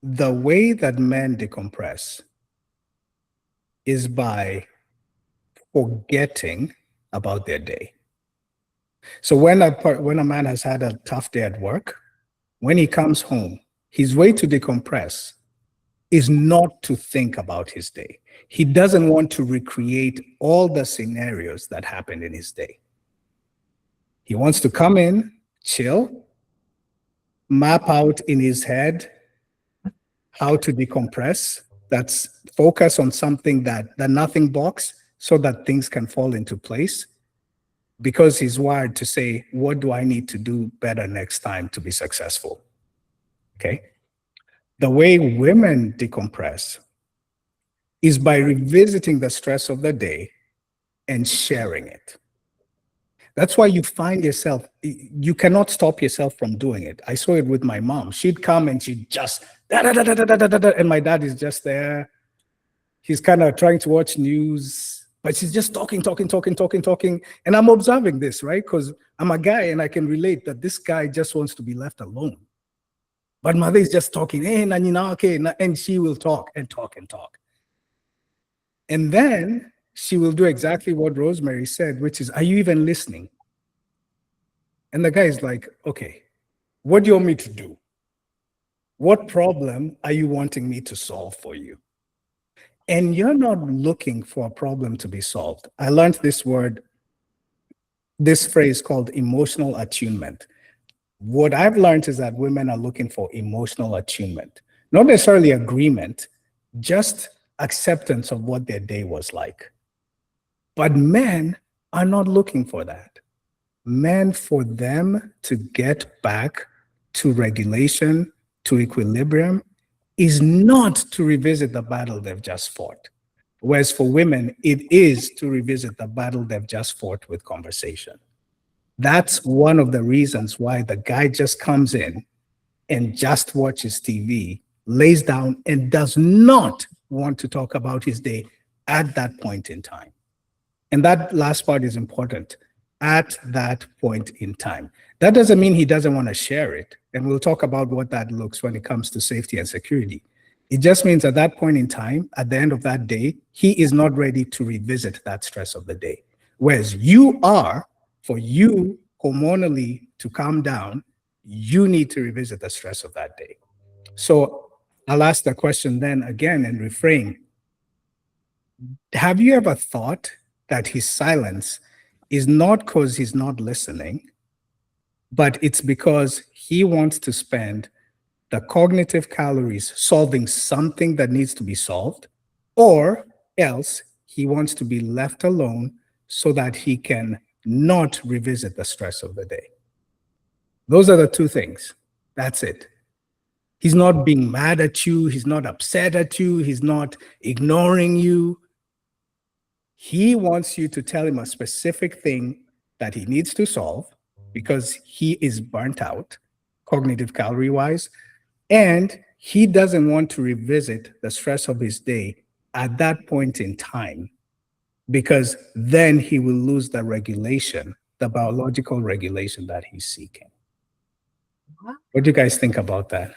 The way that men decompress is by forgetting about their day. So when a man has had a tough day at work, when he comes home, his way to decompress is not to think about his day. He doesn't want to recreate all the scenarios that happened in his day. He wants to come in, chill, map out in his head how to decompress. That's focus on something that the nothing box so that things can fall into place, because he's wired to say, what do I need to do better next time to be successful? Okay. The way women decompress is by revisiting the stress of the day and sharing it. That's why you find yourself, you cannot stop yourself from doing it. I saw it with my mom. She'd come and she'd just, da, da, da, da, da, da, da, da, and my dad is just there. He's kind of trying to watch news, but she's just talking. And I'm observing this, right? Because I'm a guy and I can relate that this guy just wants to be left alone. But mother is just talking, hey, Nanina, okay, and she will talk and talk and talk. And then she will do exactly what Rosemary said, which is, are you even listening? And the guy is like, okay, what do you want me to do? What problem are you wanting me to solve for you? And you're not looking for a problem to be solved. I learned this phrase called emotional attunement. What I've learned is that women are looking for emotional attunement, not necessarily agreement, just acceptance of what their day was like. But men are not looking for that. Men, for them to get back to regulation, to equilibrium, is not to revisit the battle they've just fought. Whereas for women, it is to revisit the battle they've just fought with conversation. That's one of the reasons why the guy just comes in and just watches TV, lays down, and does not want to talk about his day at that point in time. And that last part is important, at that point in time. That doesn't mean he doesn't want to share it. And we'll talk about what that looks when it comes to safety and security. It just means at that point in time, at the end of that day, he is not ready to revisit that stress of the day. Whereas you are, for you hormonally to calm down, you need to revisit the stress of that day. So I'll ask the question then again and reframe. Have you ever thought that his silence is not because he's not listening, but it's because he wants to spend the cognitive calories solving something that needs to be solved, or else he wants to be left alone so that he can not revisit the stress of the day? Those are the two things. That's it. He's not being mad at you. He's not upset at you. He's not ignoring you. He wants you to tell him a specific thing that he needs to solve because he is burnt out, cognitive calorie-wise, and he doesn't want to revisit the stress of his day at that point in time, because then he will lose the regulation, the biological regulation that he's seeking. What do you guys think about that?